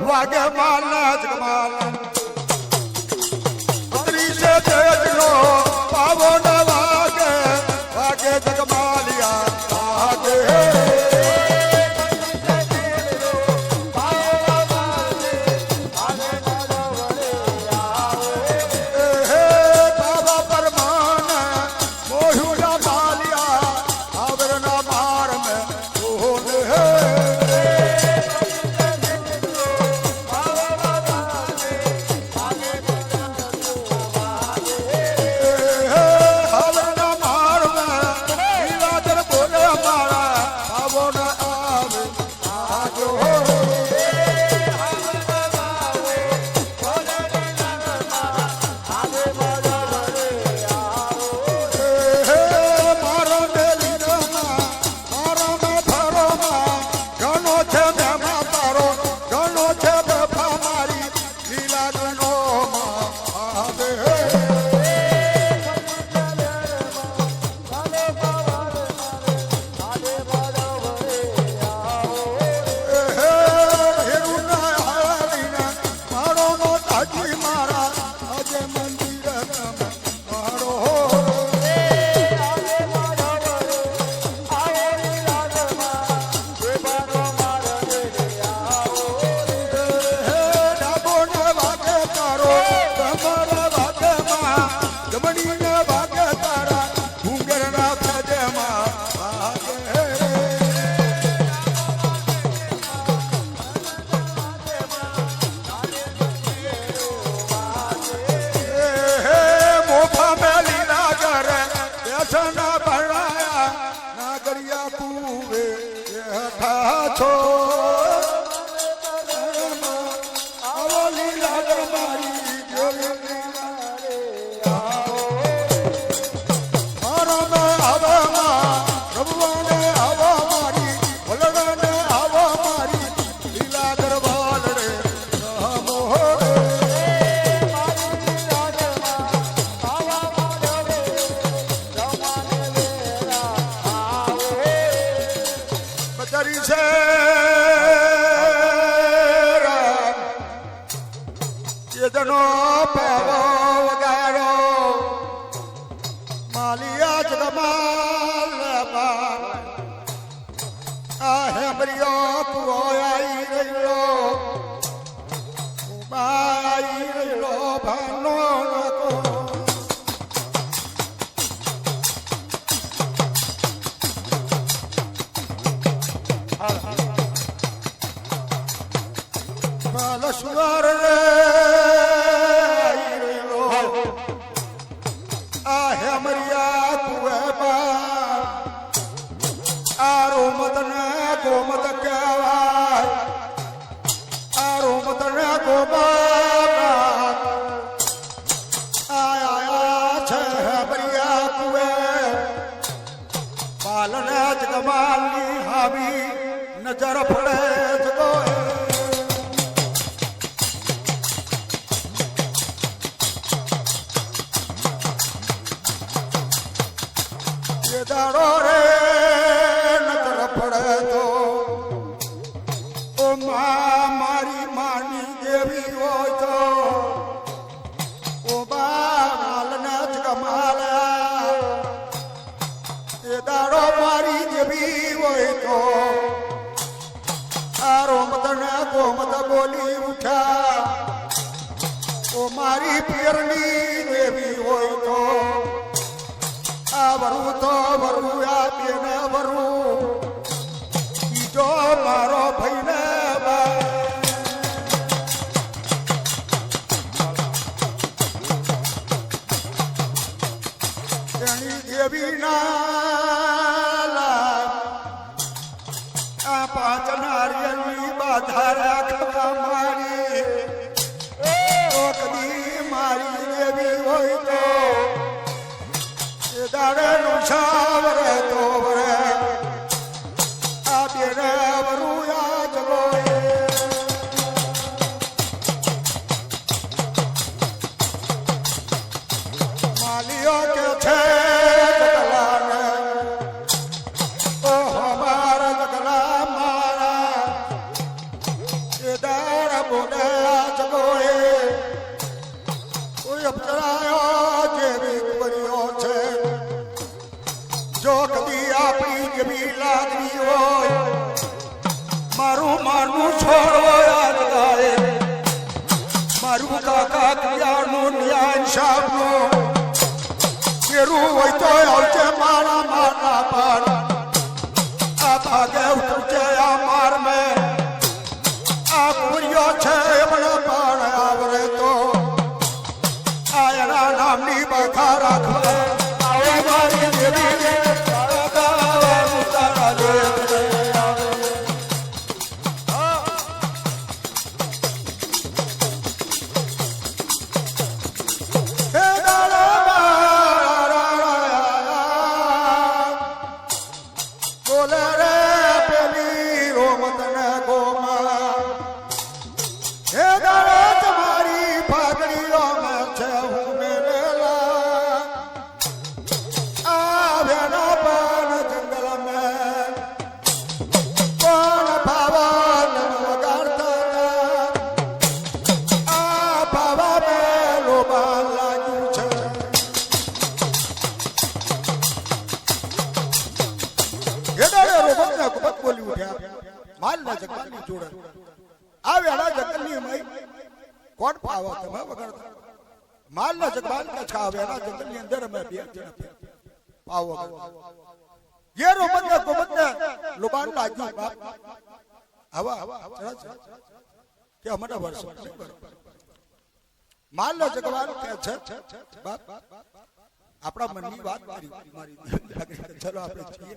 વાગે માલના જગમાલ ત્રીસે તેજનો પાવો ન વાગે વાગે જગમાલિયા વાગે નજર પડે જગો એ દાડો રે નજર પડે તો ઓ મારી માની દેવી હોય તો ઓ બાલના જગમાલા એ દાડો મારી દેવી હોય તો ગોમત બોલી ઉઠા ઓ મારી પિયરની દેવી હોય તો આ વરુ તો વરુ આ બેન વરુ બીજો મારો ભાઈને એની દેવી ના આ પાંચ નારિયેળની બાધા રાખવા મારી કદી મારી દેવી હોય તો એ દાડે નું સાવરે તો વરે આ બેને વરુ આ જગો માલીઓ કે છે એ દાડા બોલ્યા જગોએ કોઈ અપચરાયો જેવી કર્યો છે જો કદી આપણી જેવી લાગણી હોય મારું મારનું છોડવો યાદ ગાય મારું કાકા ક્રિયાનું ન્યાય સાબનું કેરું હોય તો આવજે મારા મારના પાર આ ભાગે ઉતરજે આ માર મેં આ પૂર્યો છે એમણે પણ આવરે તો આ એના નામની બખા રાખવે આવો મારી દેવી આપણા મનની વાત મારી ચલો આપણે છીએ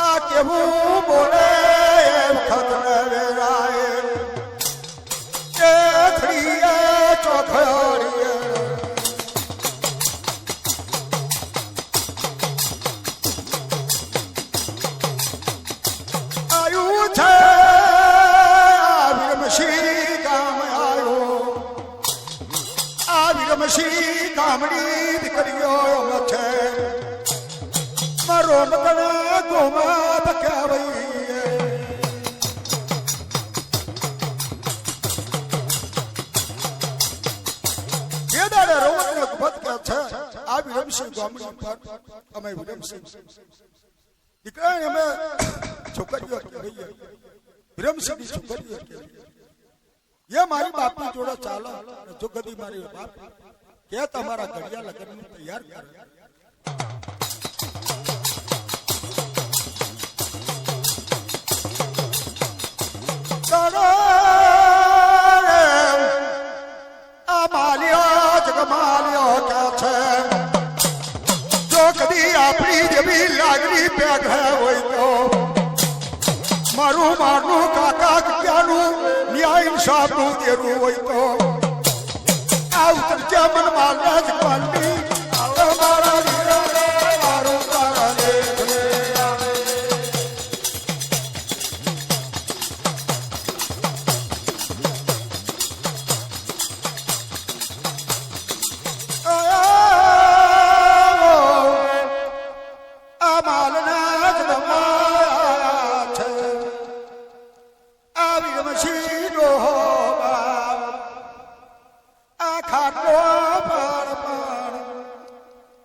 આ કેવું બોલે એમ ખતરે વેરાય એ થડીએ ચોખડીએ ગામડી દીકરીઓ છે મારો મગન ગોમા બકાવઈ જે દાડે રોવને ગુબત કે છે આ વિરમસિંહ ગામડી પર અમે વિરમસિંહ દીકરાને અમે છોકરીઓ કહીએ વિરમસિંહની છોકરીઓ કહીએ એ મારી બાપની જોડે ચાલો જો કદી મારી બાપ કે તમારા ઘડિયા લગ્ન તૈયાર કરે આ માલ્યો જગમાલ્યો કે છે જો કદી આપણી જેવી લાગણી પેઘે હોય તો મારું મારનું કાકા ક્યાંનું ન્યાય ઇન્સાફનું દેરું હોય તો ઉતરજે મન માલના જગવાનની મારા વીરા મારો તારા લે આ માલના જગવાયા છે આ વિરમસિંહનો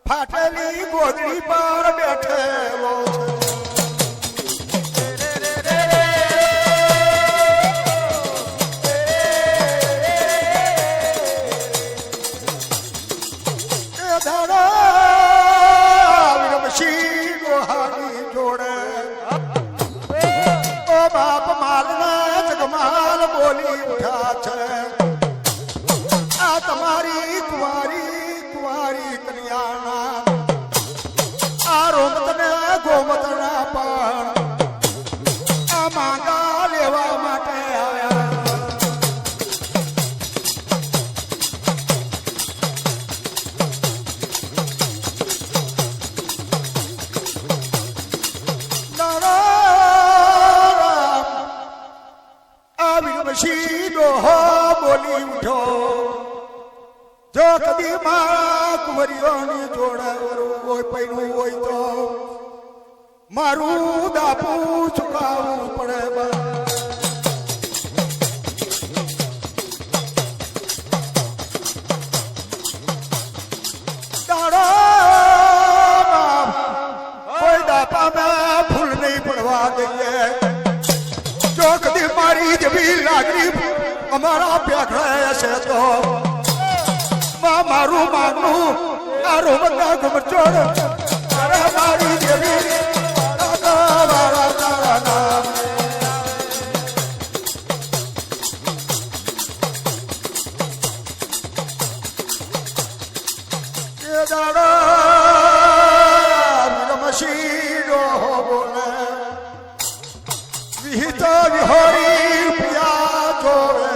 ફાટેલી ગોદડી પર બેઠેલો છે વિરમસિંહ ગોહાની જોડે ઓ બાપ માલના જગમાલ બોલી ઉઠ્યા છે આ તમારી કુંવારી કન્યાના આ રોમતને ગોમતના પણ આ માંગા લેવા માટે આવ્યા જો કદી મારા કુંવરીઓની જોડે હોય પૈણું હોય તો મારું દાપુ ચુકાવવું પડે બા. કોઈ દાપા મેં ભૂલ નહીં પડવા દઈએ. જો કદી મારી જેવી લાગણી અમારા પ્યાઘડા છે તો મારું માગનું આ રોમના ગુમચોડ મારી દેવી તારા નામ એ દાડા વિરમશીરો બોલે વિહિત વિહોરી પિયા જોવે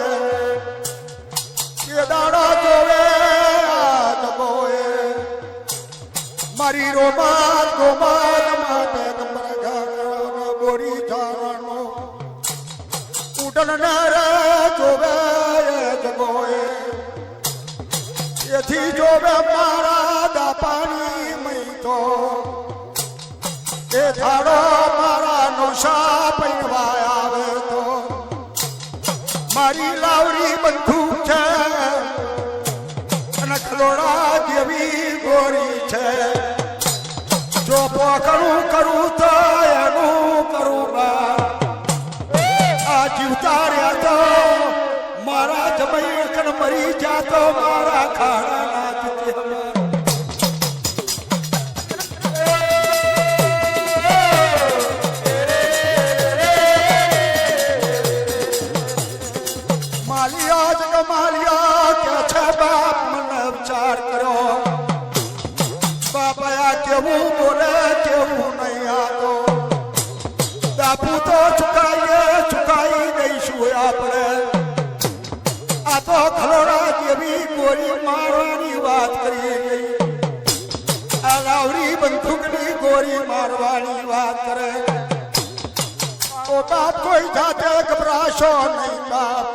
કે દાડા જોવે મારી રોમાલ ગોમાલ માટે ગોરી ધારણો ઉડન રે જોવે જગોએ એથી જોવે મારા દાપાની મઈ તો એ થાળો મારા નોશા પૈવા આવે તો મારી લાવરી બંધુક છે અને ખલોડા જેવી ગોરી છે. જો કરું તો એનું કરું આ જીવતા રહ્યા તો મારા જમઈ કણ મરી જાતો મારા ખાડા નાચતી માલિયા જગ માલિયા કે છે બાપ મને વિચાર કર્યો બાપા કેવું બોલે કેવું નહીં આતો દાપુ તો ચુકાઈ દઈશું આપણે. આ તો ખલોડા જેવી ગોરી મારવાની વાત કરી ગઈ. આ લાવડી બંદૂકની ગોરી મારવાની વાત કરે તો બાપ કોઈ જાતે ગભરાશો નહીં બાપ.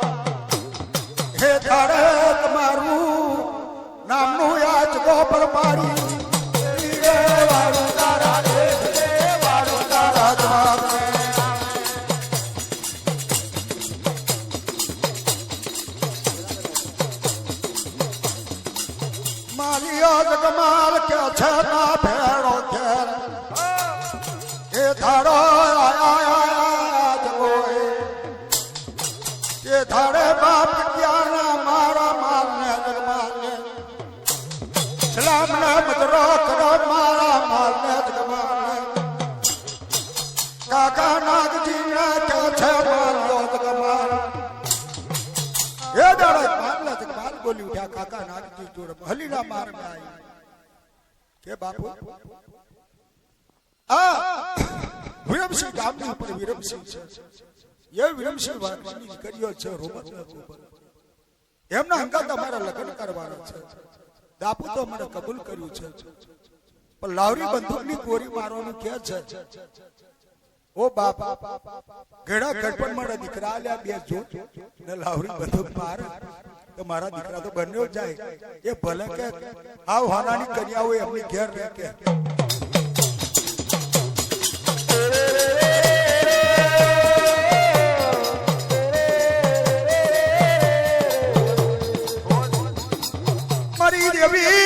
હે તારે તમારું નામનું યાદ ગોપર મારી મારી જગમાલ કે છે ના ભેળો ઘેર એ ધાડો જગોએ એ ધાડે બાપ ક્યારના મારા મારને જગમાલને સલામને મદરો કરો મારા મારને જગમાલને કાકા નાગજીને કે છે માર્યો જગમાલ એ દાડે મારલા જગમાલ બોલી ઉઠ્યા કાકા નાગજી જોડે હલીના માર મે આવી કે બાપુ આ વિરમસિંહ ગામની ઉપર વિરમસિંહ છે. એ વિરમસિંહ વાઘની કર્યો છે રોમતના ઉપર એમના અંગાત અમારા લગ્ન કરવાના છે. દાપુ તો મને કબૂલ કર્યું છે પણ લાવરી બંદૂકની ગોરી મારવાનું કે છે. ઓ બાપ ઘડા ગડપણ મારા દીકરા આલ્યા બે જો ને લાવરી બંદૂક મારે તો મારા દીકરા તો બન્યો જાય. એ ભલે કે આ હોનાની કન્યાઓ એમની ઘેર રહે કે મારી દેવી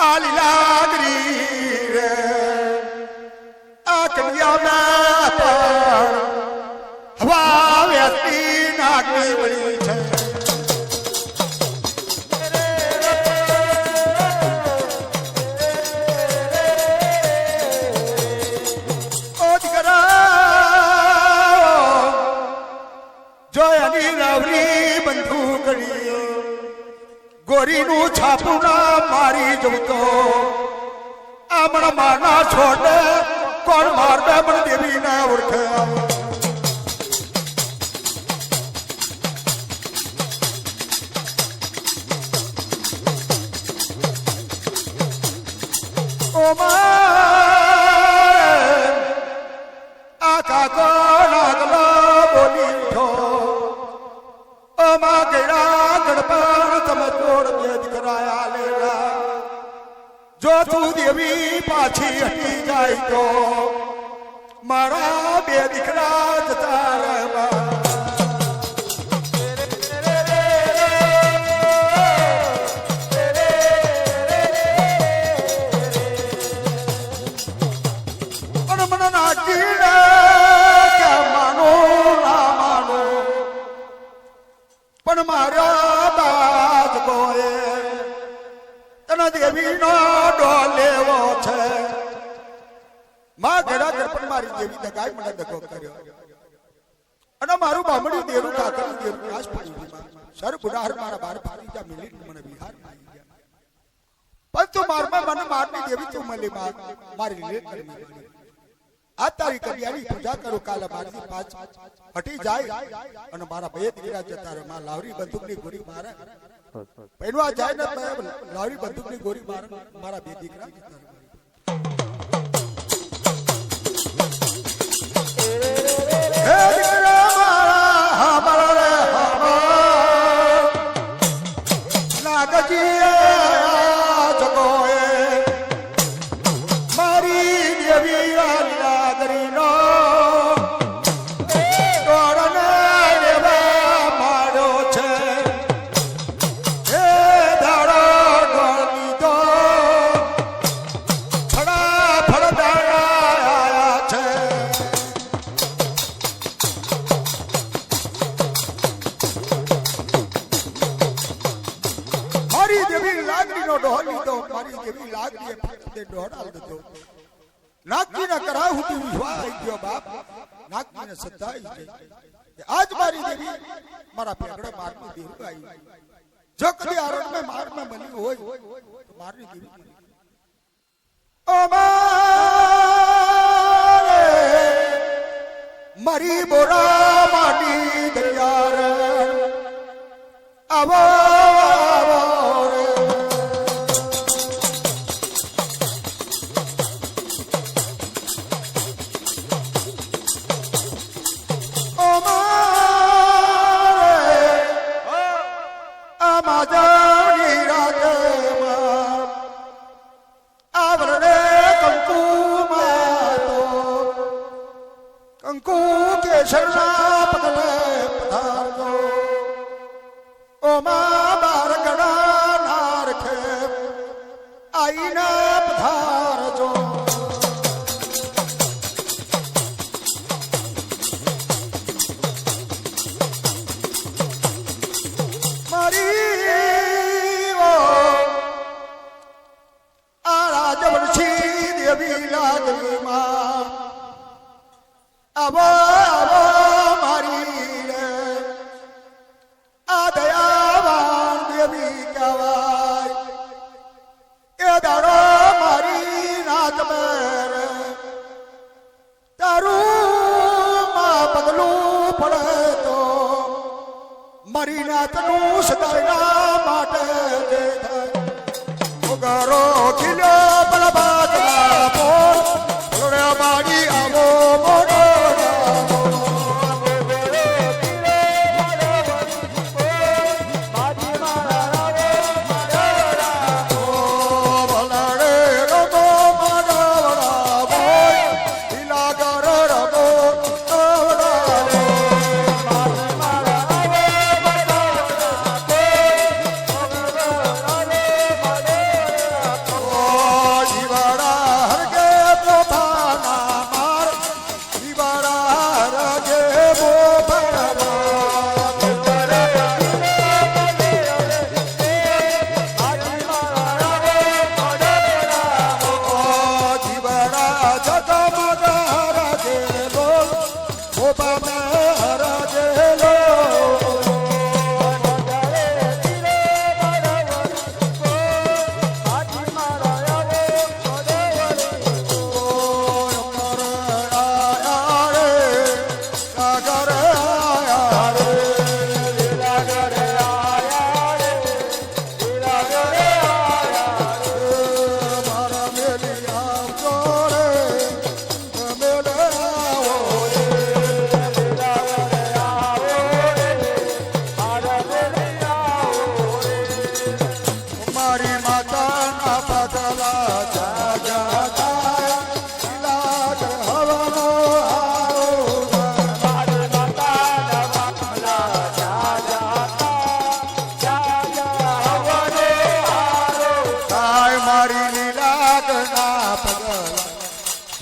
આલી લાગરી રે આ કન્યા પણ હવા વ્યક્તિ નાગની બની છે. જોયાની લાવરી બંધુકડી ગોરીનું છાપું ના મારી જવું તો આમણ મારના છોડે કોણ મારબે પણ દેવી ના ઓળખે. આ કાકો નાગલો બોલી ઉઠો માં ગેડા ગણપણ તમે જોડ બે દીકરાયા લેલા જો તું દેવી પાછી હટી જાય તો મારા બે દીકરા જતા રહેવા પણ મારા બાદ ગોએ તને દેવી નો ડોલ લેવો છે માં ઘડા ગણપણ મારી દેવી દગાઈ મને દગો કર્યો અને મારું બામણી દેરું કાકા દેરું નાશ પડી સર ગુનાર મારા બાર ફાડી જા મિલી મને બિહાર પણ તું મારમાં મને મારની દેવી તું મળી મારી લે કરવી આ તારી કન્યાની પૂજા કરું કાલે મારી પાંચ હટી જાય અને મારા બે દીકરા જતા રહે માં લાવરી બંદૂકની ગોળી મારે પહેરવા જાય ને લાવરી બંદૂકની ગોળી મારે મારા બે દીકરા જતા રહે હે દીકરા મારા હા મારા રે હા નાગજી જગોએ મારી દેવી નાગજીને કરાવ હું વિશ્વાસ આવી ગયો બાપ નાગજીને સત્તા આવી ગઈ આજ મારી દેવી મારા પેગડે મારની દેવી આવી જો કદી આરણ में मार में बनी હોય તો મારની દેવી ઓ મારી બોરા માની દરિયાર આવો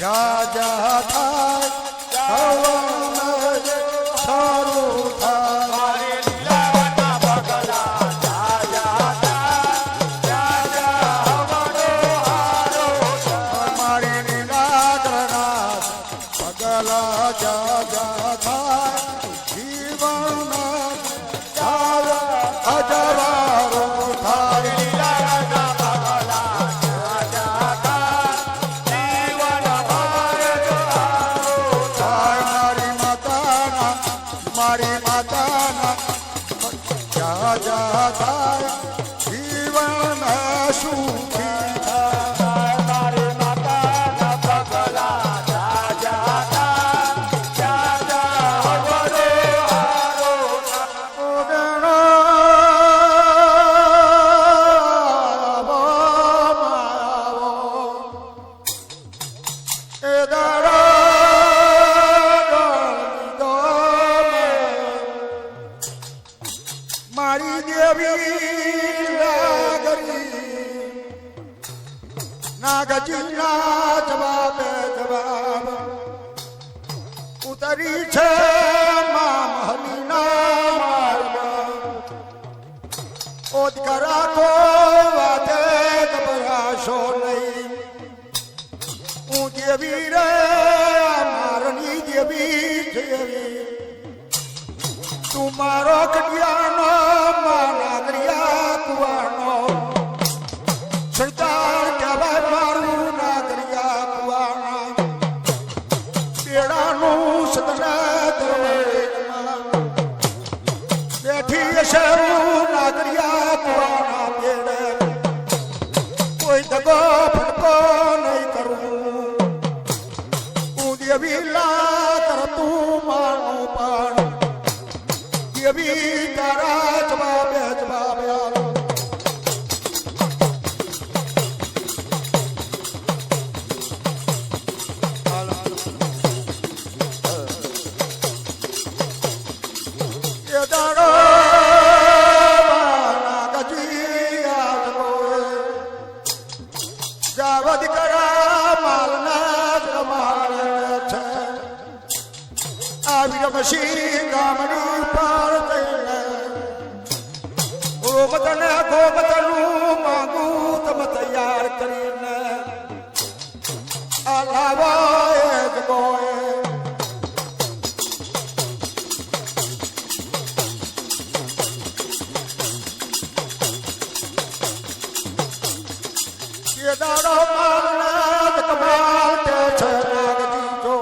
જા જા થાય હવન સારું થાય મારી લીલા ગણનાથ પગલા જા જા થાય જીવન અજવાળું થાય મારી માતાના જા જા થાય જીવન સુખી થાય મારી માતાના પગલા જા જા મારી દેવી લાગરી નાગજીના જવાબે જવાબ ઉતરી છે મા મહલીના માર્ગમાં ઓદકરા કોઈ વાતે ગભરાશો નહીં હું દેવી રે મારની દેવી જેવી તું મારો કડિયાનો નાગરિયા કુવાનો સરદાર કહેવાય મારું નાગરિયા કુવાના પેડાનું સતના દરવાજામાં બેઠી હશે નાગરિયા કુવાના પેડે કોઈ દગો ફટકો નહીં કરું હું દેવી લા કરતું માનું પણ દેવી તારા જવાબે જવાબે એ દાડો નાગજી જાવદ કરા માલના જમાડે છે આવી રમશી ગામડી પાર થઈને ગોમતને ગોમતનું માંગું તમે તૈયાર કરીને આ લાવા એ જગોએ એ દાડો માલના કમાલ કે છે નાગજી જો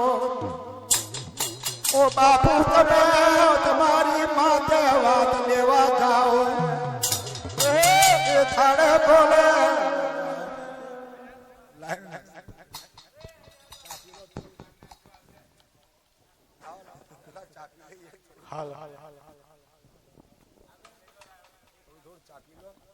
ઓ બાપુ તમે તમારી માતે વાત લેવા જાઓ એ થાળે બોલે હાલ હાલ હાલ હાલ હાલ